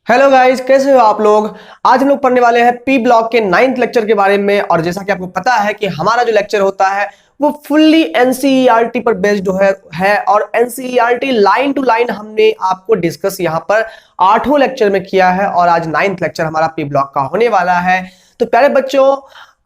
Hello guys, कैसे हो आप लोग। आज हम लोग पढ़ने वाले हैं पी ब्लॉक के 9th लेक्चर के बारे में। और जैसा कि आपको पता है कि हमारा जो लेक्चर होता है वो फुल्ली एनसीईआरटी पर बेस्ड है और एनसीईआरटी लाइन टू लाइन हमने आपको डिस्कस यहाँ पर 8वां लेक्चर में किया है और आज 9th लेक्चर हमारा पी ब्लॉक का होने वाला है। तो प्यारे बच्चों,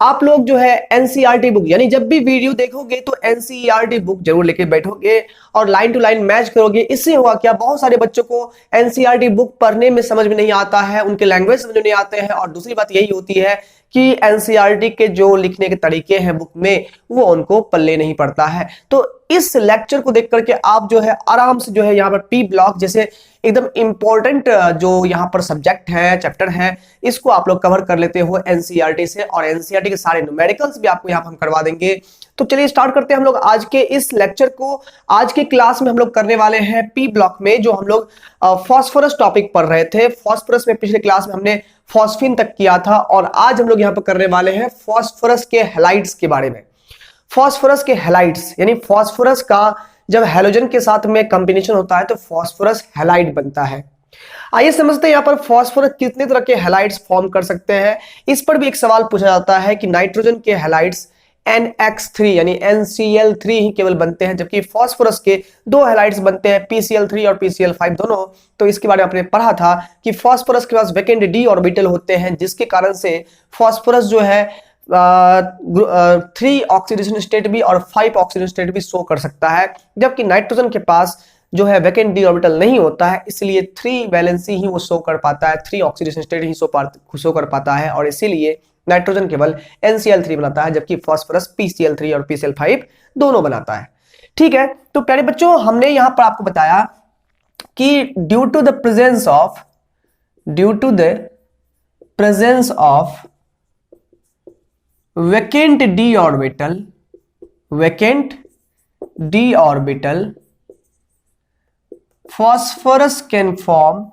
आप लोग जो है एनसीईआरटी बुक यानी जब भी वीडियो देखोगे तो एनसीईआरटी बुक जरूर लेके बैठोगे और लाइन टू लाइन मैच करोगे। इससे होगा क्या, बहुत सारे बच्चों को एनसीईआरटी बुक पढ़ने में समझ में नहीं आता है, उनके लैंग्वेज समझ में नहीं आते हैं। और दूसरी बात यही होती है कि एनसीईआरटी के जो लिखने के तरीके हैं बुक में वो उनको पल्ले नहीं पड़ता है। तो इस लेक्चर को देख करके आप जो है आराम से जो है यहाँ पर पी ब्लॉक जैसे एकदम इंपॉर्टेंट जो यहाँ पर सब्जेक्ट है, चैप्टर है, इसको आप लोग कवर कर लेते हो एनसीईआरटी से। और एनसीईआरटी के सारे न्यूमेरिकल्स भी आपको यहाँ पर हम करवा देंगे। तो चलिए स्टार्ट करते हैं हम लोग आज के इस लेक्चर को। आज के क्लास में हम लोग करने वाले हैं पी ब्लॉक में जो हम लोग फॉस्फोरस टॉपिक पढ़ रहे थे। फॉस्फोरस में पिछले क्लास में हमने फॉस्फिन तक किया था और आज हम लोग यहाँ पर करने वाले हैं फॉस्फोरस के हैलाइड्स के बारे में। फॉस्फोरस के हैलाइड्स यानी फॉस्फोरस का जब हैलोजन के साथ में कॉम्बिनेशन होता है तो फॉस्फोरस हैलाइड बनता है। आइए समझते हैं यहाँ पर फॉस्फोरस कितने तरह के हैलाइड्स फॉर्म कर सकते हैं। इस पर भी एक सवाल पूछा जाता है कि नाइट्रोजन के हैलाइड्स NX3 यानी NCl3 ही केवल बनते हैं, जबकि फॉस्फोरस के दो हैलाइड्स बनते हैं PCl3 और PCl5 दोनों। तो इसके बारे में आपने पढ़ा था कि फॉस्फोरस के पास वैकेंट d ऑर्बिटल होते हैं, जिसके कारण से फॉस्फोरस जो है 3 ऑक्सीडेशन स्टेट भी और 5 ऑक्सीडेशन स्टेट भी शो कर सकता है, जबकि नाइट्रोजन के पास जो है वैकेंट डी ऑर्बिटल नहीं होता है, इसलिए 3 वैलेंसी ही वो शो कर पाता है, 3 ऑक्सीडेशन स्टेट ही शो कर पाता है और इसीलिए नाइट्रोजन केवल NCl3 बनाता है, जबकि फॉस्फोरस PCl3 और PCl5 दोनों बनाता है। ठीक है, तो प्यारे बच्चों, हमने यहां पर आपको बताया कि due to the presence of vacant d orbital phosphorus can form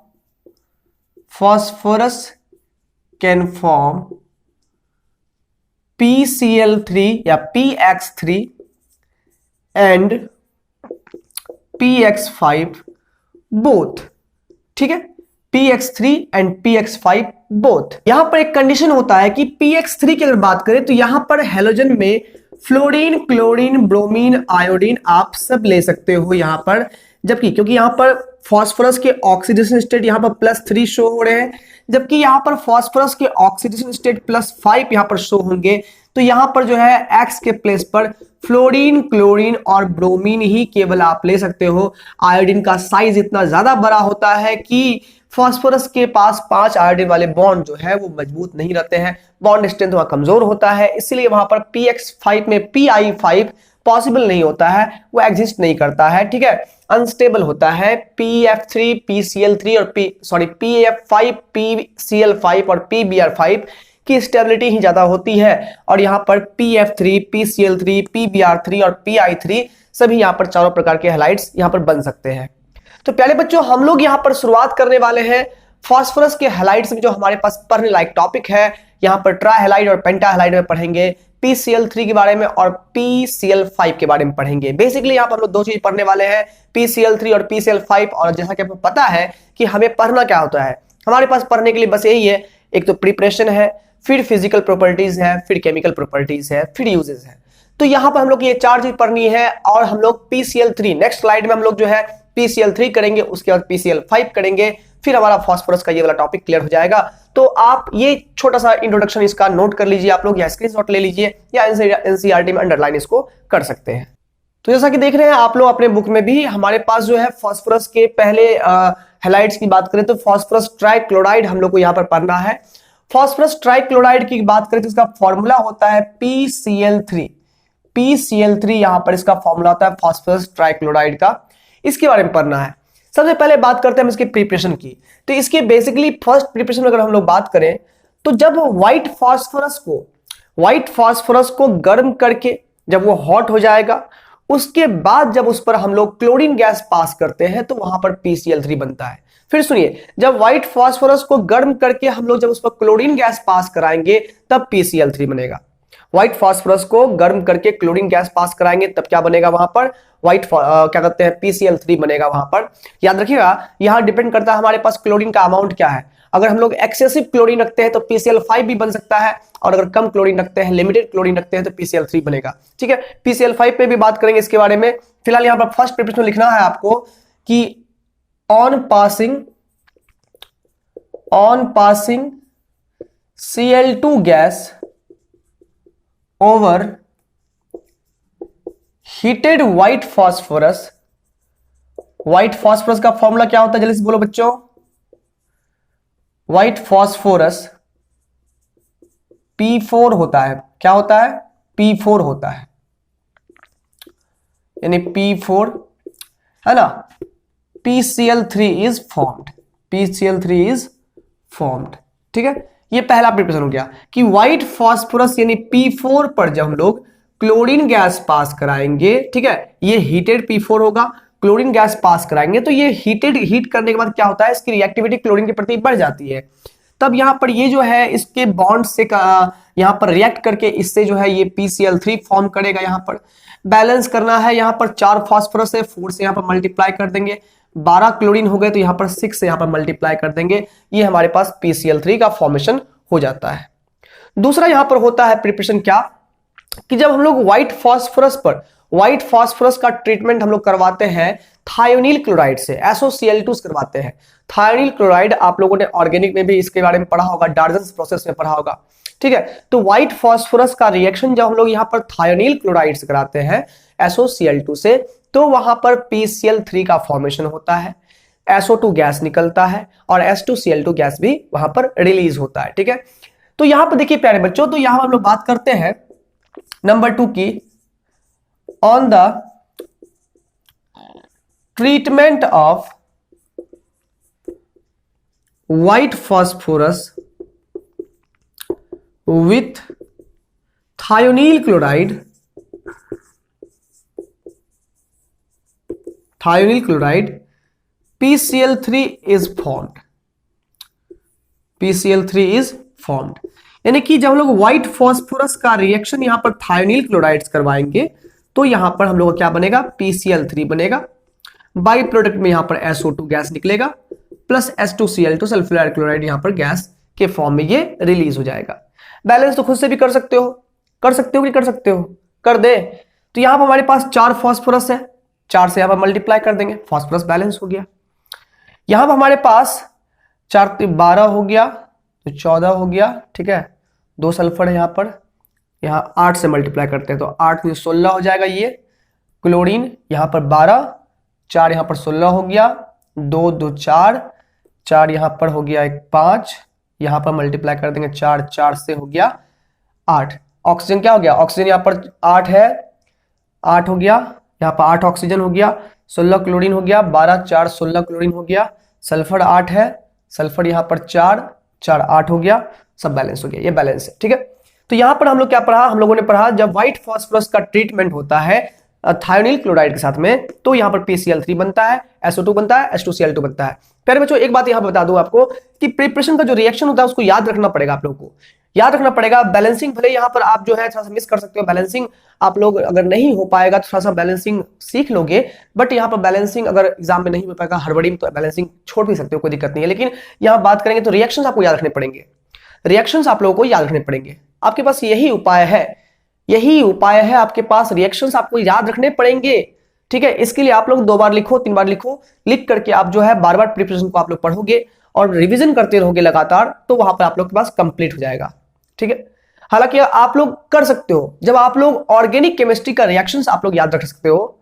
PCl3 या PX3 and PX5 both। ठीक है, PX3 and PX5 बोथ। यहां पर एक कंडीशन होता है कि PX3 की अगर बात करें तो यहां पर हैलोजन में फ्लोरीन, क्लोरीन, ब्रोमीन, आयोडीन आप सब ले सकते हो यहां पर, जबकि क्योंकि यहां पर फॉस्फोरस के ऑक्सीडेशन स्टेट यहां पर +3 शो हो रहे हैं, जबकि यहां पर फॉस्फोरस के ऑक्सीडेशन स्टेट +5 यहां पर शो होंगे। तो यहां पर जो है X के प्लेस पर फ्लोरीन, क्लोरीन और ब्रोमीन ही केवल आप ले सकते हो। आयोडीन का साइज इतना ज्यादा बड़ा होता है कि फॉस्फोरस के पास 5 आयोडीन वाले बॉन्ड जो है वो मजबूत नहीं रहते हैं, बॉन्ड स्ट्रेंथ वहां कमजोर होता है, इसलिए वहां पर PX5 में Pi5 पॉसिबल नहीं होता है, वो एग्जिस्ट नहीं करता है। ठीक है, अनस्टेबल होता है। PF3 PCl3 और PF5 PCl5 और PBr5 की स्टेबिलिटी ही ज्यादा होती है और यहां पर PF3 PCl3 PBr3 और PI3 सभी यहां पर चारों प्रकार के हैलाइड्स यहां पर बन सकते हैं। तो प्यारे बच्चों, हम लोग यहां पर शुरुआत करने वाले हैं फॉस्फोरस के हैलाइड्स में जो हमारे पास पढ़ने लायक टॉपिक है। यहां पर ट्राइहैलाइड और पेंटाहैलाइड में पढ़ेंगे, PCl3 के बारे में और PCl5 के बारे में पढ़ेंगे। बेसिकली यहां पर हम लोग दो चीज पढ़ने वाले हैं, PCl3 और PCl5। और जैसा कि आपको पता है कि हमें पढ़ना क्या होता है, हमारे पास पढ़ने के लिए बस यही है, एक तो प्रिपरेशन है, फिर फिजिकल प्रॉपर्टीज है, फिर केमिकल प्रॉपर्टीज है, फिर यूजेस है। तो यहां पर हम लोग ये 4 चीज पढ़नी है और हम लोग PCl3 नेक्स्ट स्लाइड में हम लोग जो है PCl3 करेंगे, उसके बाद PCl5 करेंगे, फिर हमारा फॉस्फोरस का ये वाला टॉपिक क्लियर हो जाएगा। तो आप ये छोटा सा इंट्रोडक्शन इसका नोट कर लीजिए आप लोग, या स्क्रीनशॉट ले लीजिए या एनसीईआरटी में अंडरलाइन इसको कर सकते हैं। तो जैसा कि देख रहे हैं आप लोग अपने बुक में भी, हमारे पास जो है फॉस्फोरस के पहले हैलाइड्स की बात करें तो फॉस्फोरस ट्राइक्लोराइड हम लोग को यहाँ पर पढ़ना है। फॉस्फोरस ट्राइक्लोराइड की बात करें तो इसका फॉर्मूला होता है PCl3 यहां पर इसका फॉर्मूला होता है फॉस्फोरस ट्राइक्लोराइड का, इसके बारे में पढ़ना है। सबसे पहले बात करते हैं हम इसके प्रिपरेशन की। तो इसके बेसिकली फर्स्ट प्रिपरेशन में अगर हम लोग बात करें तो जब व्हाइट फास्फोरस को गर्म करके जब वो हॉट हो जाएगा, उसके बाद जब उस पर हम लोग क्लोरीन गैस पास करते हैं तो वहां पर PCl3 बनता है। फिर सुनिए, जब व्हाइट फास्फोरस को गर्म करके हम लोग जब उस पर क्लोरीन गैस पास कराएंगे तब PCl3 बनेगा। व्हाइट फास्फोरस को गर्म करके क्लोरीन गैस पास कराएंगे तब क्या बनेगा, वहां पर क्या कहते हैं PCl3 बनेगा वहां पर। याद रखिएगा, यहां डिपेंड करता है हमारे पास क्लोरीन का अमाउंट क्या है। अगर हम लोग एक्सेसिव क्लोरीन रखते हैं तो PCl5 भी बन सकता है, और अगर कम क्लोरीन रखते हैं, लिमिटेड क्लोरीन रखते हैं तो PCl3 बनेगा। ठीक है, PCl5 पे भी बात करेंगे इसके बारे में। फिलहाल यहां पर फर्स्ट प्रिपरेशन लिखना है आपको कि on passing Cl2 gas over heated white phosphorus. White phosphorus का फॉर्मूला क्या होता है, जल्दी से बोलो बच्चों। व्हाइट फॉस्फोरस P4 होता है। क्या होता है? P4 होता है, यानी P4 है ना। PCl3 is formed, PCl3 is formed. ठीक है, ये पहला प्रिपरेशन हो गया कि व्हाइट फॉस्फोरस यानी P4 पर जब हम लोग क्लोरीन गैस पास कराएंगे, ठीक है, ये हीटेड P4 होगा, क्लोरीन गैस पास कराएंगे तो ये हीट करने के बाद क्या होता है, इसकी रिएक्टिविटी क्लोरीन के प्रति बढ़ जाती है। तब यहां पर ये जो है इसके बॉन्ड से यहां पर रिएक्ट करके इससे जो है ये PCl3 फॉर्म करेगा। यहां पर बैलेंस करना है, यहां पर 4 फॉस्फोरस है, 4 से यहां पर मल्टीप्लाई कर देंगे, 12 क्लोरीन हो गए तो यहां पर 6 से यहां पर मल्टीप्लाई कर देंगे, ये हमारे पास PCl3 का फॉर्मेशन हो जाता है। दूसरा यहां पर होता है प्रिपरेशन क्या, कि जब हम लोग व्हाइट फॉस्फोरस का ट्रीटमेंट हम लोग करवाते हैं थायोनील क्लोराइड से, SOCl2 करवाते हैं। थायोनील क्लोराइड आप लोगों ने ऑर्गेनिक में भी इसके बारे में पढ़ा होगा, डार्जन्स प्रोसेस में पढ़ा होगा। ठीक है, तो व्हाइट फॉस्फोरस का रिएक्शन जब हम लोग यहां पर थायोनील क्लोराइड से कराते हैं SOCl2 से, तो वहां पर PCl3 का फॉर्मेशन होता है, SO2 गैस निकलता है और H2Cl2 गैस भी वहां पर रिलीज होता है। ठीक है, तो यहां पर देखिए प्यारे बच्चों, तो यहां हम लोग बात करते हैं नंबर 2 की, on the treatment of white phosphorus with thionyl chloride, PCl3 is formed, PCl3 is formed। यानी कि जब हम लोग व्हाइट फॉस्फोरस का रिएक्शन यहां पर थायोनील क्लोराइड्स करवाएंगे तो यहां पर हम लोग का क्या बनेगा, PCl3 बनेगा। बाई प्रोडक्ट में यहां पर SO2 गैस निकलेगा प्लस H2Cl2 सल्फ्यूरिक क्लोराइड यहां पर गैस के फॉर्म में ये रिलीज हो जाएगा। बैलेंस तो खुद से भी कर सकते हो कि कर सकते हो, कर दे। तो यहां पर हमारे पास 4 फॉस्फोरस है, 4 से यहां पर मल्टीप्लाई कर देंगे, फॉस्फोरस बैलेंस हो गया। यहां पर हमारे पास 4 से 12 हो गया तो 14 हो गया। ठीक है, 2 सल्फर है यहां पर, यहां 8 से मल्टीप्लाई करते हैं तो 8 में 16 हो जाएगा ये क्लोरीन, यहां पर 12, 4 यहां पर 16 हो गया, 2 2 4, 4 यहां पर हो गया 1 5, यहां पर मल्टीप्लाई कर देंगे 4, 4 से हो गया 8। ऑक्सीजन क्या हो गया, ऑक्सीजन यहां पर 8 है, 8 हो गया, यहां पर 8 ऑक्सीजन हो गया, 16 क्लोरीन हो गया, 12 4 16 क्लोरीन हो गया, सल्फर 8 है, सल्फर यहां पर 4 4 8 हो गया, सब बैलेंस हो गया, ये बैलेंस है। ठीक है, तो यहां पर हम लोग क्या पढ़ा, हम लोगों ने पढ़ा जब व्हाइट फॉस्फोरस का ट्रीटमेंट होता है थायोनील क्लोराइड के साथ में तो यहां पर PCl3 बनता है, SO2 बनता है, H2Cl2 बनता है। प्यारे बच्चों एक बात यहां पर बता दूं आपको कि प्रिपरेशन का जो रिएक्शन होता है उसको याद रखना पड़ेगा, आप लोगों को याद रखना पड़ेगा। बैलेंसिंग भले यहां पर आप जो है थोड़ा सा मिस कर सकते हो, बैलेंसिंग आप लोग अगर नहीं हो पाएगा तो थोड़ा सा बैलेंसिंग सीख लोगे, बट यहां पर बैलेंसिंग अगर एग्जाम में नहीं हो पाएगा हड़बड़ी में तो बैलेंसिंग छोड़ भी सकते हो, कोई दिक्कत नहीं है। लेकिन यहां बात करेंगे तो रिएक्शंस आपको याद रखने पड़ेंगे, रिएक्शंस आप लोगों को याद रखने पड़ेंगे। आपके पास यही उपाय है आपके पास, रिएक्शंस आपको याद रखने पड़ेंगे। ठीक है, इसके लिए आप लोग 2 बार लिखो, 3 बार लिखो, लिख करके आप जो है बार बार प्रिपरेशन को आप लोग पढ़ोगे और रिवीजन करते रहोगे लगातार, तो वहां पर आप लोग के पास कंप्लीट हो जाएगा। ठीक है, हालांकि आप लोग कर सकते हो, जब आप लोग ऑर्गेनिक केमिस्ट्री का रिएक्शंस आप लोग याद रख सकते हो,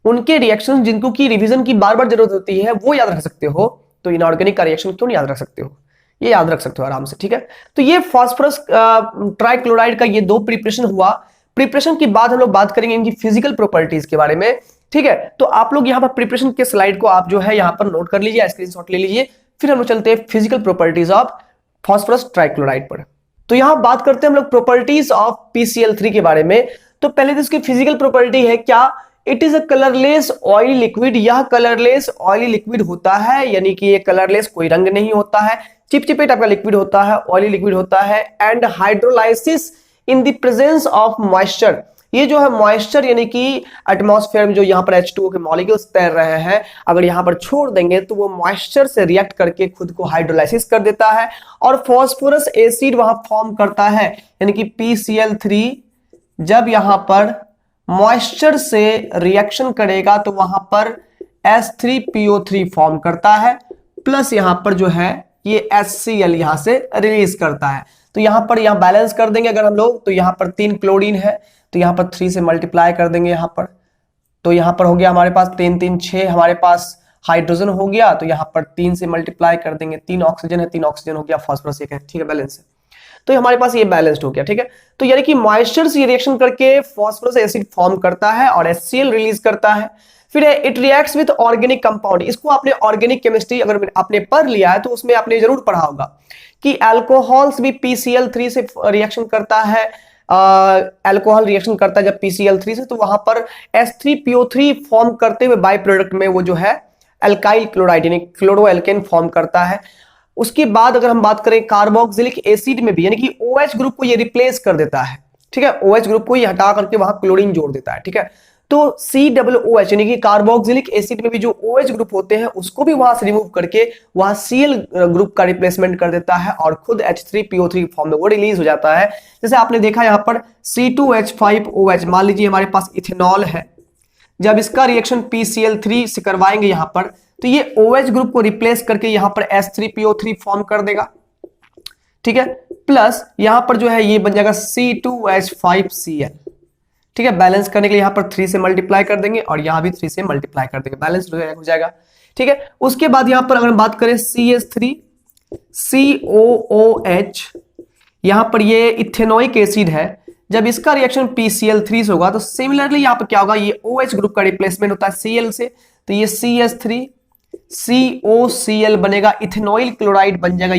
उनके रिएक्शंस जिनको की रिवीजन की बार बार जरूरत होती है वो याद रख सकते हो, तो इनऑर्गेनिक का रिएक्शन क्यों नहीं याद रख सकते हो, ये याद रख सकते हो आराम से। ठीक है, तो ये फॉस्फोरस ट्राइक्लोराइड का ये 2 प्रिपरेशन हुआ। प्रिपरेशन के बाद हम लोग बात करेंगे इनकी फिजिकल प्रॉपर्टीज के बारे में। ठीक है, तो आप लोग यहां पर प्रिपरेशन के स्लाइड को आप जो है यहां पर नोट कर लीजिए, स्क्रीनशॉट ले लीजिए, फिर हम लोग चलते हैं physical properties of phosphorus trichloride पर। तो यहां बात करते हैं हम लोग प्रॉपर्टीज ऑफ PCl3 के बारे में। तो पहले तो इसकी फिजिकल प्रॉपर्टी है क्या, it is a colourless oily liquid. यह कलरलेस ऑयली लिक्विड होता है, यानी कि ये कलरलेस, कोई रंग नहीं होता है, चिपचिपे टाइप का लिक्विड होता है, ऑयली लिक्विड होता है। And hydrolysis in the presence of moisture, ये जो है मॉइस्चर यानी कि एटमॉस्फेयर में जो यहाँ पर H2O के मॉलिक्यूल्स तैर रहे हैं, अगर यहाँ पर छोड़ देंगे तो वो मॉइस्चर से रिएक्ट करके खुद को हाइड्रोलाइसिस कर देता है और फॉस्फोरस एसिड वहां फॉर्म करता है, यानी कि PCl3 जब यहाँ पर मॉइस्चर से रिएक्शन करेगा तो वहां पर H3PO3 फॉर्म करता है, प्लस यहां पर जो है ये HCl यहां से रिलीज करता है। तो यहां पर यहां बैलेंस कर देंगे अगर हम लोग, तो यहां पर 3 क्लोरीन है तो यहां पर 3 से मल्टीप्लाई कर देंगे यहां पर, तो यहां पर हो गया हमारे पास 3 3 6 हमारे पास हाइड्रोजन हो गया, तो यहां पर 3 से मल्टीप्लाई कर देंगे, 3 ऑक्सीजन है 3 ऑक्सीजन हो गया, फॉस्फोरस एक है, ठीक है, बैलेंस है। तो हमारे पास ये बैलेंस्ड हो गया, ठीक है। तो यानी कि मॉइस्चर से रिएक्शन करके फॉस्फोरस एसिड फॉर्म करता है और HCl रिलीज करता है। फिर it reacts with organic compound. इसको आपने ऑर्गेनिक केमिस्ट्री अगर आपने पढ़ लिया है तो उसमें आपने जरूर पढ़ा होगा कि अल्कोहल्स भी PCl3 से रिएक्शन करता है, अल्कोहल रिएक्शन करता है जब PCl3 से, तो वहां पर H3PO3 फॉर्म करते हुए बाय प्रोडक्ट में वो जो है अल्काइल क्लोराइड यानी क्लोरोएल्केन फॉर्म करता है। उसके बाद अगर हम बात करें कार्बोक्सिलिक एसिड में भी, यानी कि OH ग्रुप को ये रिप्लेस कर देता है, ठीक है, OH ग्रुप को ये हटा करके वहां क्लोरीन जोड़ देता है, ठीक है। तो COOH यानी कि कार्बोक्सिलिक एसिड में भी जो OH ग्रुप होते हैं उसको भी वहां से रिमूव करके वहां Cl ग्रुप का रिप्लेसमेंट कर देता है और खुद H3PO3 फॉर्म में वो रिलीज हो जाता है। जैसे आपने देखा यहाँ पर C2H5OH, मान लीजिए हमारे पास इथेनॉल है, जब इसका रिएक्शन PCl3 से करवाएंगे यहां पर तो ये OH ग्रुप को रिप्लेस करके यहां पर H3PO3 फॉर्म कर देगा, ठीक है, प्लस यहां पर जो है ये बन जाएगा C2H5Cl, ठीक है। बैलेंस करने के लिए यहां पर 3 से मल्टीप्लाई कर देंगे और यहां भी 3 से मल्टीप्लाई कर देंगे, बैलेंस हो जाएगा, ठीक है। उसके बाद यहां पर अगर हम बात करें CH3COOH, यहां पर ये इथेनोइक एसिड है, जब इसका रिएक्शन PCl3 से होगा तो सिमिलरली यहां पर क्या होगा, ये OH ग्रुप का रिप्लेसमेंट होता है Cl से, तो ये CH3COCl बनेगा, इथेनॉइल क्लोराइड बन जाएगा,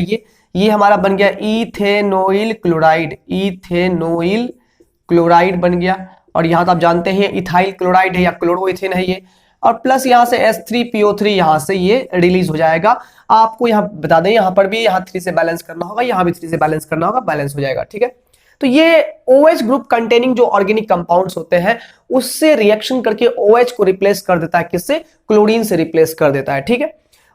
ये हमारा बन गया इथेनोइल क्लोराइड बन गया। और यहां तो आप जानते हैं इथाइल क्लोराइड है या क्लोरोइथेन है ये, और प्लस यहां से H3PO3 यहां से ये रिलीज हो जाएगा। आपको यहां बता दें यहां पर भी यहां 3 से बैलेंस करना होगा, यहां भी 3 से बैलेंस करना होगा, बैलेंस हो जाएगा, ठीक है। तो ये OH ग्रुप कंटेनिंग जो ऑर्गेनिक कंपाउंड्स होते हैं उससे रिएक्शन करके OH को रिप्लेस कर देता है, किससे, क्लोरीन से रिप्लेस कर देता है, ठीक है।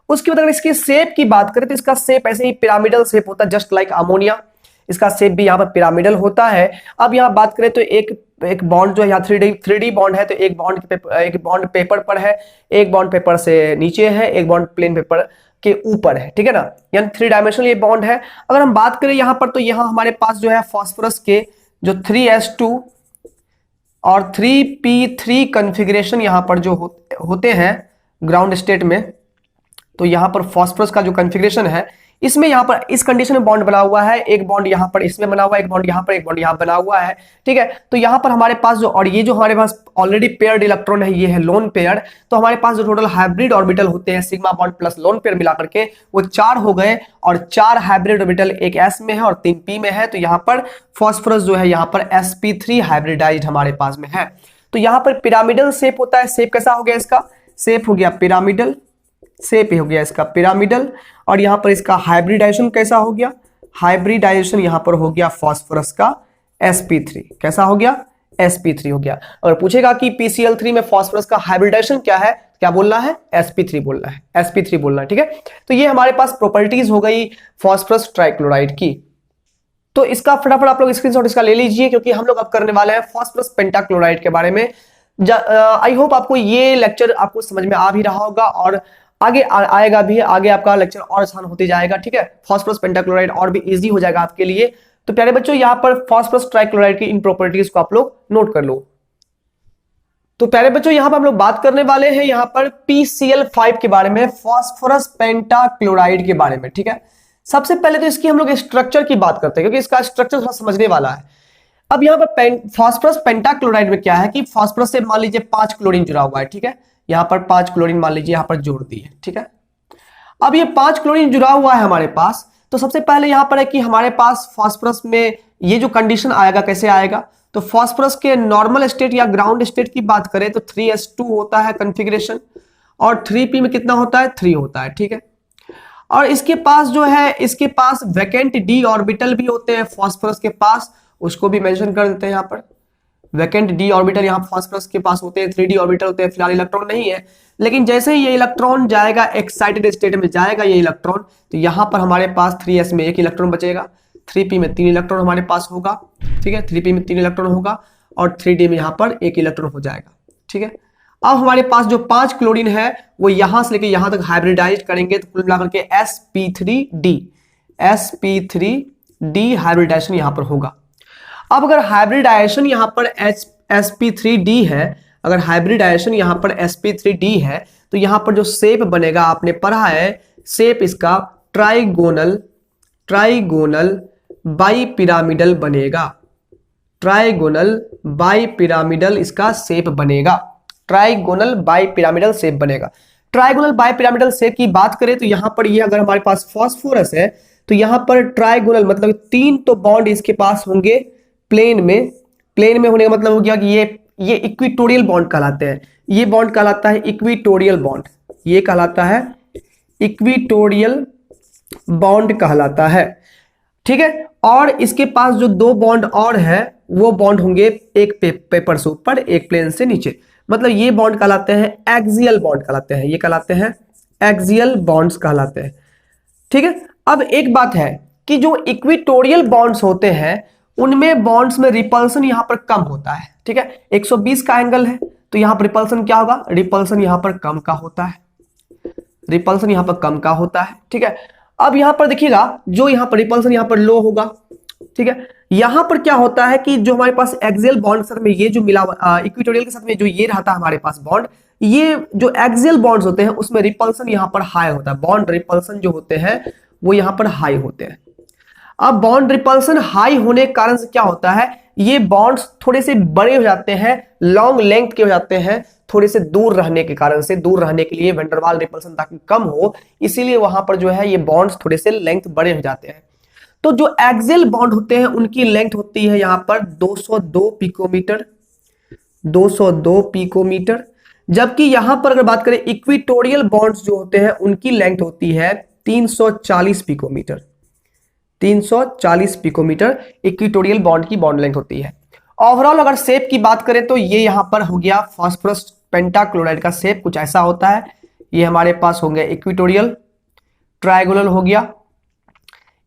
उसके बाद अगर इसकी शेप की बात करें तो इसका शेप ऐसे ही पिरामिडल शेप होता है, जस्ट लाइक अमोनिया, इसका शेप भी यहाँ पर पिरामिडल होता है। अब यहाँ बात करें तो एक बॉन्ड जो है यहाँ 3D बॉन्ड है, तो एक बॉन्ड पेपर पर है, एक बॉन्ड पेपर से नीचे है, एक बॉन्ड प्लेन पेपर के ऊपर है, ठीक है ना, यानी 3 डायमेंशनल ये बॉन्ड है। अगर हम बात करें यहाँ पर तो यहाँ हमारे पास जो है फास्फोरस के जो 3s2 और 3p3 कॉन्फ़िगरेशन यहाँ पर जो होते हैं ग्राउंड स्टेट में, तो यहाँ पर फास्फोरस का जो कॉन्फ़िगरेशन है इसमें यहाँ पर इस कंडीशन में बॉन्ड बना हुआ है, एक बॉन्ड यहाँ पर इसमें बना हुआ है, एक बॉन्ड यहाँ पर, एक बॉन्ड यहाँ बना हुआ है, ठीक है। तो यहाँ पर हमारे पास जो, और ये जो हमारे पास ऑलरेडी पेयर्ड इलेक्ट्रॉन है ये है लोन पेयर, तो हमारे पास जो टोटल हाइब्रिड ऑर्बिटल होते हैं sigma bond plus lone pair मिला करके वो 4 हो गए, और 4 हाइब्रिड ऑर्बिटल एक S में है और 3 P में है। तो यहाँ पर फॉस्फोरस जो है यहाँ पर sp3 हाइब्रिडाइज्ड हमारे पास में है। तो यहाँ पर पिरामिडल शेप होता है, शेप कैसा हो गया, इसका शेप हो गया पिरामिडल, शेप हो गया इसका पिरामिडल, और यहां पर इसका हाइब्रिडाइजेशन कैसा हो गया, हाइब्रिडाइजेशन यहां पर हो गया फॉस्फोरस का sp3, कैसा हो गया, sp3 हो गया। अगर पूछेगा कि PCl3 में फॉस्फोरस का हाइब्रिडाइजेशन क्या है, क्या बोलना है, sp3 बोलना है, sp3 बोलना है, ठीक है। तो ये हमारे पास प्रॉपर्टीज हो गई फॉस्फोरस ट्राइक्लोराइड की। तो इसका फटाफट आप लोग स्क्रीनशॉट इसका ले लीजिए, क्योंकि हम लोग अब करने वाले हैं फॉस्फोरस पेंटाक्लोराइड के बारे में। आई होप आपको ये लेक्चर आपको समझ में आ भी रहा होगा और आगे आएगा भी, आगे आपका लेक्चर और आसान होते जाएगा, ठीक है। फॉस्फोरस पेंटाक्लोराइड और भी इजी हो जाएगा आपके लिए। तो प्यारे बच्चों यहाँ पर फॉस्फोरस ट्राइक्लोराइड की इन प्रॉपर्टीज को आप लोग नोट कर लो। तो प्यारे बच्चों यहाँ पर हम लोग बात करने वाले हैं यहाँ पर PCl5 के बारे में, फॉस्फोरस पेंटाक्लोराइड के बारे में, ठीक है। सबसे पहले तो इसकी हम लोग स्ट्रक्चर की बात करते हैं, क्योंकि इसका स्ट्रक्चर थोड़ा समझने वाला है। अब यहाँ पर फॉस्फोरस पेंटाक्लोराइड में क्या है कि फॉस्फोरस से मान लीजिए 5 क्लोरीन जुड़ा हुआ है, ठीक है। यहाँ पर 5 क्लोरीन मान लीजिए यहाँ पर जोड़ दी है, ठीक है। अब ये 5 क्लोरीन जुड़ा हुआ है हमारे पास, तो सबसे पहले यहाँ पर है कि हमारे पास फॉस्फोरस में ये जो कंडीशन आएगा कैसे आएगा, तो फॉस्फोरस के नॉर्मल स्टेट या ग्राउंड स्टेट की बात करें तो 3s2 होता है कॉन्फ़िगरेशन, और 3p में कितना होता है, 3 होता है, ठीक है। और इसके पास जो है, इसके पास वैकेंट d ऑर्बिटल भी होते हैं फॉस्फोरस के पास, उसको भी मेंशन कर देते हैं यहाँ पर। वैकेंट डी ऑर्बिटल यहाँ फास्फोरस के पास होते हैं, 3d ऑर्बिटल होते हैं, फिलहाल इलेक्ट्रॉन नहीं है। लेकिन जैसे ही ये इलेक्ट्रॉन जाएगा एक्साइटेड स्टेट में जाएगा ये इलेक्ट्रॉन, तो यहाँ पर हमारे पास 3s में 1 इलेक्ट्रॉन बचेगा, 3p में 3 इलेक्ट्रॉन हमारे पास होगा, ठीक है, 3p में 3 इलेक्ट्रॉन होगा और 3d में यहाँ पर 1 इलेक्ट्रॉन हो जाएगा, ठीक है। अब हमारे पास जो 5 क्लोरीन है वो यहां से लेके यहां तक हाइब्रिडाइज करेंगे तो कुल मिलाकर के sp3d हाइब्रिडाइजेशन यहां पर होगा। अब अगर हाइब्रिडाइजेशन यहां पर sp3d है, अगर हाइब्रिडाइजेशन यहां पर sp3d है तो यहां पर जो शेप बनेगा आपने पढ़ा है, शेप इसका ट्राइगोनल बाइपिरामिडल बनेगा, ट्राइगोनल बाइपिरामिडल इसका शेप बनेगा, ट्राइगोनल बाइपिरामिडल शेप बनेगा। ट्राइगोनल बाइपिरामिडल शेप की बात करें तो यहां पर ये अगर हमारे पास फास्फोरस है तो यहां पर ट्राइगोनल मतलब 3 तो बॉन्ड इसके पास होंगे प्लेन में, प्लेन में होने का मतलब हो गया कि ये इक्विटोरियल बॉन्ड कहलाते हैं, ये बॉन्ड कहलाता है इक्विटोरियल बॉन्ड, ये कहलाता है इक्विटोरियल बॉन्ड कहलाता है, ठीक है। और इसके पास जो 2 बॉन्ड और है वो बॉन्ड होंगे एक पेपर से ऊपर एक प्लेन से नीचे, मतलब ये बॉन्ड कहलाते हैं एक्सियल बॉन्ड कहलाते हैं, ये कहलाते हैं एक्सियल बॉन्ड्स कहलाते हैं, ठीक है। अब एक बात है कि जो इक्विटोरियल बॉन्ड्स होते हैं उनमें बॉन्ड्स में रिपल्सन यहां पर कम होता है, ठीक है। 120 का एंगल है तो यहां पर रिपल्सन क्या होगा, रिपल्सन यहां पर कम का होता है, रिपल्सन यहां पर कम का होता है, ठीक है। अब यहां पर देखिएगा जो यहां पर रिपल्सन यहां पर लो होगा, ठीक है। यहां पर क्या होता है कि जो हमारे पास एक्सियल बॉन्ड के साथ में ये जो मिला इक्विटोरियल के साथ में जो ये रहता है हमारे पास बॉन्ड, ये जो एक्सियल बॉन्ड्स होते हैं उसमें रिपल्सन यहां पर हाई होता है, बॉन्ड रिपल्सन जो होते हैं वो यहां पर हाई होते हैं। अब बॉन्ड रिपल्सन हाई होने के कारण से क्या होता है, ये बॉन्ड्स थोड़े से बड़े हो जाते हैं, लॉन्ग लेंथ के हो जाते हैं, थोड़े से दूर रहने के कारण से, दूर रहने के लिए वैन डर वाल रिपल्सन ताकि कम हो, इसीलिए वहां पर जो है ये बॉन्ड्स थोड़े से लेंथ बड़े हो जाते हैं। तो जो एक्सियल बॉन्ड होते हैं उनकी लेंथ होती है यहां पर 202 पिकोमीटर, 202 पिकोमीटर, जबकि यहां पर अगर बात करें इक्विटोरियल बॉन्ड्स जो होते हैं उनकी लेंथ होती है 340 पिकोमीटर, 340 पिकोमीटर इक्विटोरियल बॉन्ड की बॉन्ड लेंथ होती है। ओवरऑल अगर शेप की बात करें तो ये यहां पर हो गया फास्फोरस पेंटाक्लोराइड का शेप कुछ ऐसा होता है, ये हमारे पास हो गया इक्विटोरियल, ट्रायंगुलर हो गया,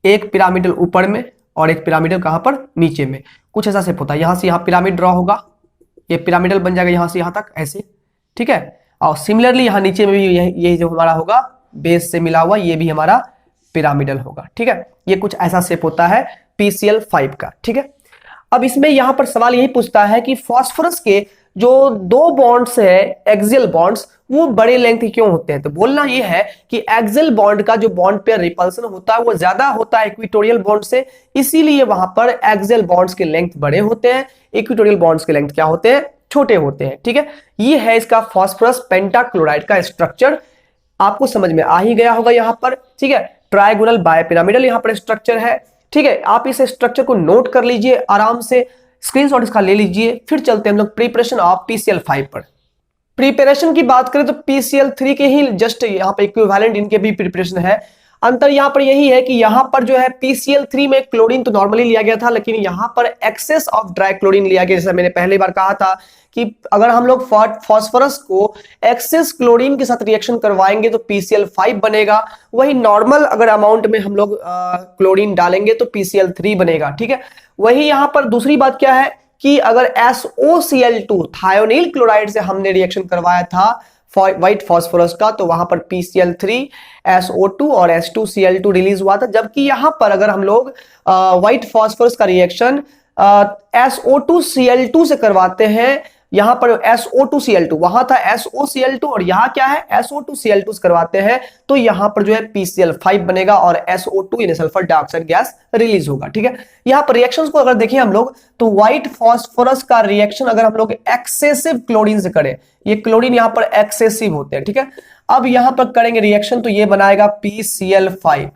एक पिरामिडल ऊपर में और एक पिरामिडल कहां पर नीचे में, कुछ ऐसा शेप होता है। यहां से यहां पिरामिड ड्रॉ होगा, ये पिरामिडल बन जाएगा यहां से यहां तक ऐसे, ठीक है। और सिमिलरली यहां नीचे में भी यही जो हमारा होगा बेस से मिला हुआ ये भी हमारा पिरामिडल होगा, ठीक है। ये कुछ ऐसा शेप होता है PCl5 का, ठीक है। अब इसमें यहां पर सवाल यही पूछता है कि फास्फोरस के जो 2 बॉन्ड्स है एक्सियल बॉन्ड्स वो बड़े लेंथ के क्यों होते हैं, तो बोलना ये है कि एक्सियल बॉन्ड का जो बॉन्ड पेयर रिपल्सन होता है वो ज्यादा होता है इक्विटोरियल बॉन्ड से, इसीलिए वहां पर एक्सियल बॉन्ड्स के लेंथ बड़े होते हैं, इक्विटोरियल बॉन्ड्स के लेंथ क्या होते हैं, छोटे होते हैं, ठीक है। ये है इसका फास्फोरस पेंटाक्लोराइड का स्ट्रक्चर, आपको समझ में आ ही गया होगा यहां पर, ठीक है। ट्रायंगुलर बायपिरामिडल यहां पर स्ट्रक्चर है, ठीक है। आप इस स्ट्रक्चर को नोट कर लीजिए आराम से, स्क्रीनशॉट इसका ले लीजिए, फिर चलते हैं हम लोग प्रिपरेशन ऑफ PCl5 पर। प्रिपरेशन की बात करें तो PCl3 के ही जस्ट यहां पर इक्विवेलेंट इनके भी प्रिपरेशन है। अंतर यहां पर यही है कि यहां पर जो है PCl3 में क्लोरीन तो नॉर्मली लिया गया था, लेकिन यहां पर एक्सेस ऑफ ड्राई क्लोरीन लिया गया, जैसा मैंने पहले बार कहा था कि अगर हम लोग फास्फोरस को एक्सेस क्लोरीन के साथ रिएक्शन करवाएंगे तो PCl5 बनेगा, वही नॉर्मल अगर अमाउंट में हम लोग क्लोरीन डालेंगे तो PCl3 बनेगा, ठीक है। वही यहां पर दूसरी बात क्या है कि अगर SOCl2 थायोनील क्लोराइड से हमने रिएक्शन करवाया था व्हाइट फास्फोरस का, तो वहां पर PCl3 SO2 और H2Cl2 रिलीज हुआ था, जबकि यहां पर अगर हम लोग व्हाइट फास्फोरस का रिएक्शन SO2Cl2 से करवाते हैं, यहां पर SO2Cl2 वहां था SOCl2 और यहां क्या है SO2Cl2 से करवाते हैं, तो यहां पर जो है PCl5 बनेगा और SO2 यानी सल्फर डाइऑक्साइड गैस रिलीज होगा, ठीक है। यहां पर रिएक्शंस को अगर देखें हम लोग तो व्हाइट फास्फोरस का रिएक्शन अगर हम लोग एक्सेसिव क्लोरीन से करें, ये क्लोरीन यहां पर एक्सेसिव होते हैं, ठीक है। अब यहां पर करेंगे रिएक्शन तो ये बनाएगा PCl5,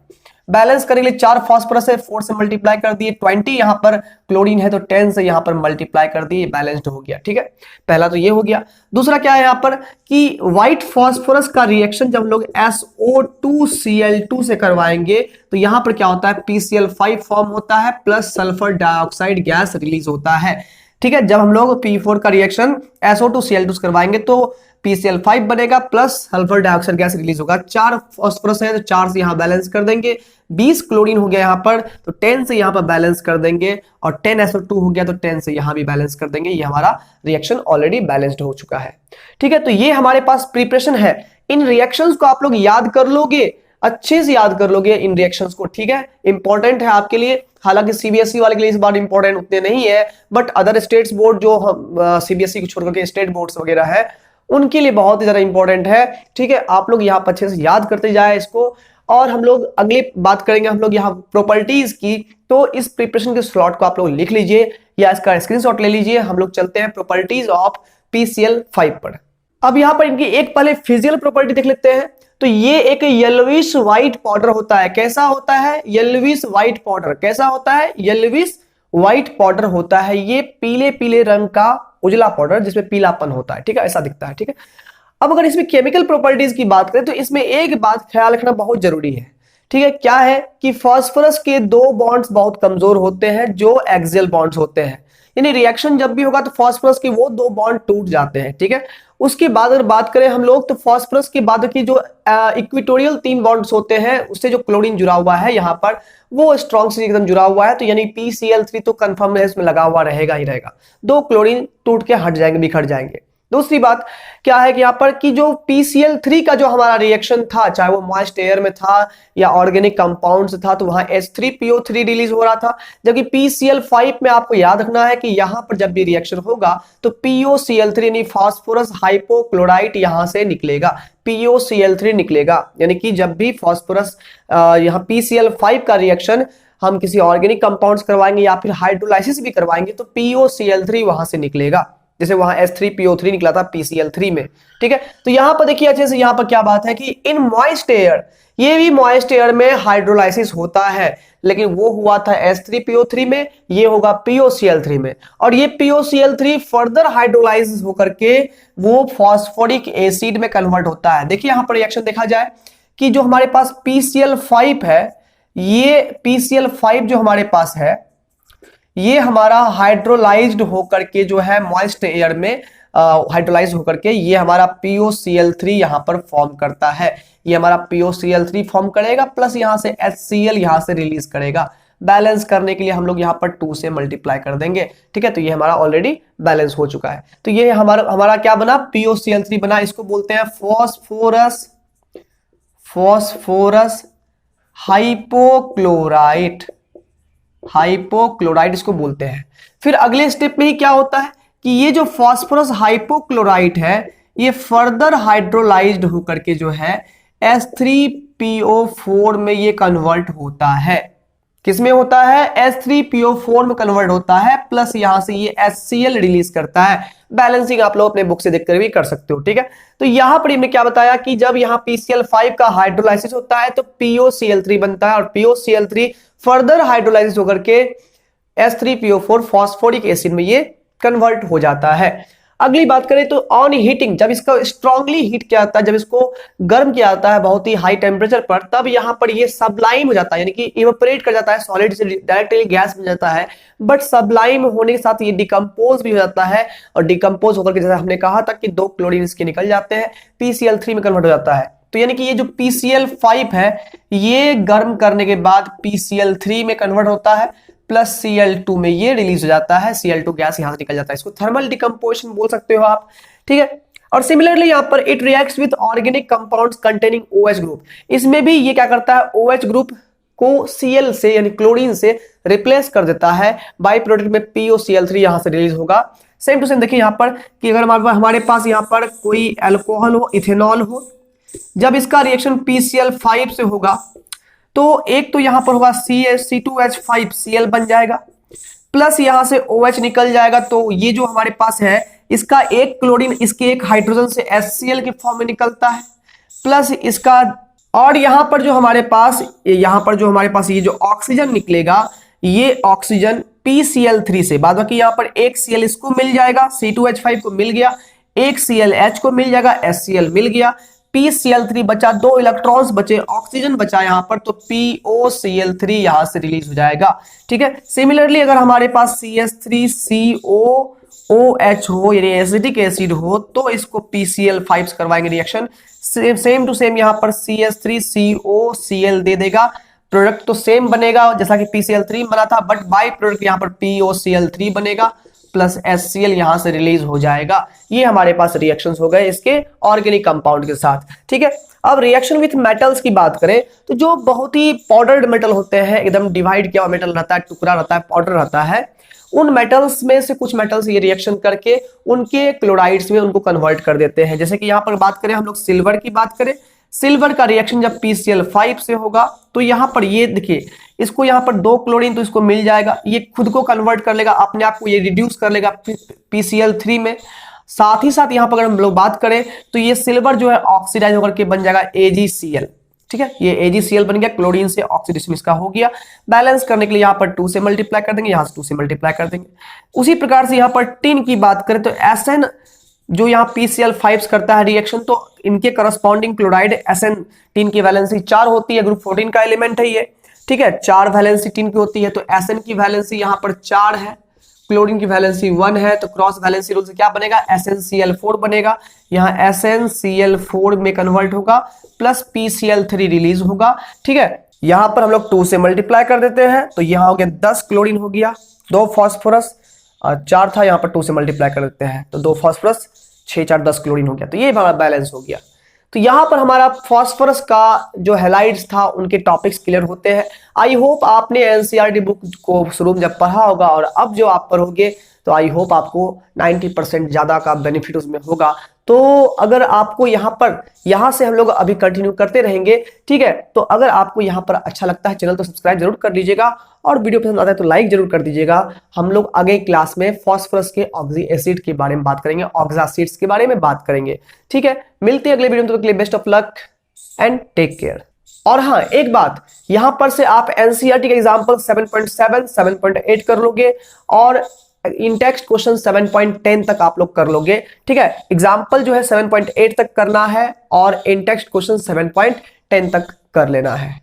बैलेंस करने के लिए 4 फास्फोरस है, 4 से मल्टीप्लाई कर दिए, 20 यहां पर क्लोरीन है तो 10 से यहां पर मल्टीप्लाई कर दिए, बैलेंस्ड हो गया, ठीक है। पहला तो ये हो गया। दूसरा क्या है यहां पर कि व्हाइट फास्फोरस का रिएक्शन जब हम लोग SO2Cl2 से करवाएंगे तो यहां पर क्या होता है PCl5 फॉर्म होता है plus sulphur dioxide gas release होता है, ठीक है। जब हम लोग P4 का रिएक्शन SO2Cl2 करवाएंगे तो PCl5 बनेगा plus sulphur dioxide gas release होगा। 4 फास्फोरस है तो 4 से यहाँ बैलेंस कर देंगे, 20 क्लोरीन हो गया यहाँ पर तो 10 से यहाँ पर बैलेंस कर देंगे, और 10 SO2 हो गया तो 10 से यहाँ भी बैलेंस कर देंगे। ये हमारा रिएक्शन ऑलरेडी बैलेंस्ड हो चुका है। ठीक है, तो ये हमारे पास प्रिपरेशन है। इन रिएक्शंस को आप लोग याद कर लोगे, अच्छे से याद कर लोगे इन रिएक्शंस को। ठीक है, इंपॉर्टेंट है आपके लिए। हालांकि सीबीएसई वाले के लिए इस बार इंपॉर्टेंट उतने नहीं है, बट अदर स्टेट्स बोर्ड जो सीबीएसई को छोड़कर के स्टेट बोर्ड्स वगैरह है उनके लिए बहुत ही ज्यादा इंपॉर्टेंट है। ठीक है, आप लोग यहाँ पर अच्छे से याद करते जाए इसको। और हम लोग अगली बात करेंगे हम लोग यहाँ प्रॉपर्टीज की। तो इस प्रिपरेशन के स्लॉट को आप लोग लिख लीजिए या इसका स्क्रीनशॉट ले लीजिए। हम लोग चलते हैं प्रॉपर्टीज ऑफ PCl5 पर। अब यहाँ पर इनकी एक पहले फिजिकल प्रॉपर्टी देख लेते हैं। तो ये एक येलोविश व्हाइट पाउडर होता है। कैसा होता है? Yellowish white powder. कैसा होता है? येलोविश व्हाइट पाउडर होता है। ये पीले पीले रंग का उजला पाउडर जिसमें पीलापन होता है। ठीक है, ऐसा दिखता है। ठीक है, अब अगर इसमें केमिकल प्रॉपर्टीज की बात करें तो इसमें एक बात ख्याल रखना बहुत जरूरी है। ठीक है, क्या है कि फास्फोरस के 2 बॉन्ड्स बहुत कमजोर होते हैं जो एक्सियल बॉन्ड्स होते हैं, यानी रिएक्शन जब भी होगा तो फास्फोरस के वो 2 बॉन्ड टूट जाते हैं। ठीक है, उसके बाद अगर बात करें हम लोग तो फास्फोरस के बाद की जो इक्वेटोरियल 3 बॉन्ड्स होते हैं उससे जो क्लोरीन जुड़ा हुआ है यहाँ पर वो स्ट्रॉन्ग से एकदम जुड़ा हुआ है, तो यानी PCl3 तो कंफर्म है, इसमें लगा हुआ रहेगा ही रहेगा। 2 क्लोरीन टूट के हट जाएंगे, बिखर जाएंगे। दूसरी बात क्या है कि यहाँ पर कि जो PCl3 का जो हमारा रिएक्शन था, चाहे वो मॉइस्ट एयर में था या ऑर्गेनिक कंपाउंड से था, तो वहां H3PO3 रिलीज हो रहा था। जबकि PCl5 में आपको याद रखना है कि यहां पर जब भी रिएक्शन होगा तो POCl3 यानी फास्फोरस हाइपोक्लोराइट यहां से निकलेगा, POCl3 निकलेगा। यानी कि जब भी फास्फोरस यहाँ PCl5 का रिएक्शन हम किसी ऑर्गेनिक कंपाउंड्स करवाएंगे या फिर हाइड्रोलाइसिस भी करवाएंगे तो POCl3 वहां से निकलेगा, जैसे वहां H3PO3 निकला था PCl3 में। ठीक है, तो यहां पर देखिए अच्छे से, यहां पर क्या बात है कि इन मॉइस्ट एयर, ये भी मॉइस्ट एयर में हाइड्रोलाइसिस होता है, लेकिन वो हुआ था H3PO3 में, ये होगा POCl3 में। और ये POCl3 फर्दर हाइड्रोलाइसिस होकर के वो फॉस्फोरिक एसिड में कन्वर्ट होता है। देखिए यहां पर रिएक्शन देखा जाए कि जो हमारे पास PCl5 है, ये PCl5 जो हमारे पास है ये हमारा हाइड्रोलाइज्ड होकर के जो है मॉइस्ट एयर में हाइड्रोलाइज होकर के ये हमारा POCl3 यहां पर फॉर्म करता है। ये हमारा POCl3 फॉर्म करेगा प्लस यहां से HCl यहां से रिलीज करेगा। बैलेंस करने के लिए हम लोग यहां पर 2 से मल्टीप्लाई कर देंगे। ठीक है, तो ये हमारा ऑलरेडी बैलेंस हो चुका है। तो ये हमारा क्या बना? POCl3 बना। इसको बोलते हैं फॉस्फोरस हाइपोक्लोराइट इसको बोलते हैं। फिर अगले स्टेप में ही क्या होता है कि ये जो फास्फोरस हाइपोक्लोराइट है ये फर्दर हाइड्रोलाइज्ड होकर के जो है H3PO4 में ये कन्वर्ट होता है। किसमें होता है? H3PO4 में कन्वर्ट होता है, प्लस यहां से ये HCl रिलीज करता है। बैलेंसिंग आप लोग अपने बुक से देखकर भी कर सकते हो। ठीक है, तो यहां पर इन्होंने क्या बताया कि जब यहां PCl5 का हाइड्रोलाइसिस होता है तो POCl3 बनता है, और POCl3 फर्दर हाइड्रोलाइसिस होकर के H3PO4 फॉस्फोरिक एसिड में ये कन्वर्ट हो जाता है। अगली बात करें तो ऑन हीटिंग, जब इसका स्ट्रांगली हीट किया जाता है, जब इसको गर्म किया जाता है बहुत ही हाई टेम्परेचर पर, तब यहां पर ये सबलाइम हो जाता है, यानी कि इवेपोरेट कर जाता है, सॉलिड से डायरेक्टली गैस बन जाता है। बट सबलाइम होने के साथ ये डिकम्पोज भी हो जाता है, और डिकम्पोज होकर के जैसे हमने कहा था कि 2 क्लोरीन इसके निकल जाते हैं, PCl3 में कन्वर्ट हो जाता है। तो यानी कि ये जो PCl5 है ये गर्म करने के बाद PCl3 में कन्वर्ट होता है, प्लस Cl2 में ये रिलीज हो जाता है, Cl2 गैस यहां से निकल जाता है। इसको थर्मल डिकम्पोजिशन बोल सकते हो आप। ठीक है, और सिमिलरली यहां पर it reacts with organic compounds containing OH group. इसमें भी ये क्या करता है? OH ग्रुप को Cl से यानी क्लोरीन से रिप्लेस कर देता है। बाई प्रोडक्ट में POCl3 यहां से रिलीज होगा। सेम टू सेम देखिए यहां पर कि अगर हमारे पास यहां पर कोई एल्कोहल हो, इथेनॉल हो, जब इसका रिएक्शन PCl5 से होगा तो एक तो यहां पर होगा C2H5 Cl बन जाएगा, प्लस यहां से OH निकल जाएगा। तो ये जो हमारे पास है इसका एक क्लोरीन इसके एक हाइड्रोजन से HCl के फॉर्म में निकलता है, प्लस इसका, और यहां पर जो हमारे पास ये जो ऑक्सीजन निकलेगा ये ऑक्सीजन PCl3 से, बाद बाकी यहां पर एक Cl इसको मिल जाएगा, C2H5 को मिल गया, एक ClH को मिल जाएगा, HCl मिल गया, PCl3 बचा, 2 इलेक्ट्रॉन्स बचे, ऑक्सीजन बचा यहाँ पर, तो POCl3 यहां से रिलीज हो जाएगा। ठीक है, सिमिलरली अगर हमारे पास CH3COOH हो यानी एसिडिक एसिड हो तो इसको PCl5 करवाएंगे रिएक्शन, सेम टू सेम यहाँ पर CH3COCl दे देगा, प्रोडक्ट तो सेम बनेगा जैसा कि PCl3 बना था, बट बाय प्रोडक्ट यहाँ पर POCl3 बनेगा प्लस HCl यहां से रिलीज हो जाएगा। ये हमारे पास रिएक्शंस हो गए इसके ऑर्गेनिक कंपाउंड के साथ। ठीक है, अब रिएक्शन विथ मेटल्स की बात करें तो जो बहुत ही पाउडर्ड मेटल होते हैं, एकदम डिवाइड किया हुआ मेटल रहता है, टुकड़ा रहता है, पाउडर रहता है, उन मेटल्स में से कुछ मेटल्स ये रिएक्शन करके उनके क्लोराइड्स में उनको कन्वर्ट कर देते हैं। जैसे कि यहाँ पर बात करें हम लोग सिल्वर की बात करें, सिल्वर का रिएक्शन जब PCl5 से होगा तो यहां पर ये देखिए, इसको यहां पर 2 क्लोरीन तो इसको मिल जाएगा, ये खुद को कन्वर्ट कर लेगा, अपने आप को ये रिड्यूस कर लेगा PCl3 में। साथ ही साथ यहां पर अगर हम लोग बात करें तो ये सिल्वर जो है ऑक्सीडाइज होकर के बन जाएगा AgCl। ठीक है, ये AgCl बन गया, क्लोरीन से ऑक्सीडेशन इसका हो गया। बैलेंस करने के लिए यहां पर 2 से मल्टीप्लाई कर देंगे, यहां से 2 से मल्टीप्लाई कर देंगे। उसी प्रकार से यहां पर टिन की बात करें तो SN जो यहाँ PCl5 करता है रिएक्शन, तो इनके करस्पॉन्डिंग क्लोराइड SN, टिन की वैलेंसी 4 होती है, ग्रुप 14 का एलिमेंट है ये। ठीक है, 4 वैलेंसी टिन की होती है, तो SN की वैलेंसी यहाँ पर 4 है, क्लोरीन की वैलेंसी 1 है, तो क्रॉस वैलेंसी रूल से क्या बनेगा, SnCl4 बनेगा। यहाँ SnCl4 में कन्वर्ट होगा प्लस PCl3 रिलीज होगा। ठीक है, यहां पर हम लोग 2 से मल्टीप्लाई कर देते हैं, तो यहां हो गया 10 क्लोरीन हो गया, 2 फॉस्फोरस, 4 था, यहाँ पर 2 से मल्टीप्लाई कर देते हैं तो 2 फॉस्फोरस, 6 4 10 क्लोरीन हो गया, तो ये हमारा बैलेंस हो गया। तो यहाँ पर हमारा फॉस्फोरस का जो हैलाइड्स था उनके टॉपिक्स क्लियर होते हैं। आई होप आपने एनसीईआरटी बुक को शुरू में जब पढ़ा होगा और अब जो आप पढ़ोगे तो आई होप आपको 90% ज्यादा का बेनिफिट उसमें होगा। तो अगर आपको यहाँ से हम लोग अभी कंटिन्यू करते रहेंगे, ठीक है। तो अगर आपको यहाँ पर अच्छा लगता है चैनल तो सब्सक्राइब जरूर कर लीजिएगा और वीडियो पसंद आता है तो लाइक जरूर कर दीजिएगा। हम लोग आगे क्लास में फास्फोरस के ऑक्सी एसिड के बारे में बात करेंगे, ऑक्सासिड्स के बारे में बात करेंगे, ठीक है। मिलते हैं अगले वीडियो में, तो के लिए best of luck and take care. और हाँ, एक बात, यहां पर से आप एनसीईआरटी का एग्जाम्पल 7.7, 7.8 कर लोगे और इन टेक्स्ट क्वेश्चन 7.10 तक आप लोग कर लोगे, ठीक है। एग्जाम्पल जो है 7.8 तक करना है और इन टेक्स्ट क्वेश्चन 7.10 तक कर लेना है।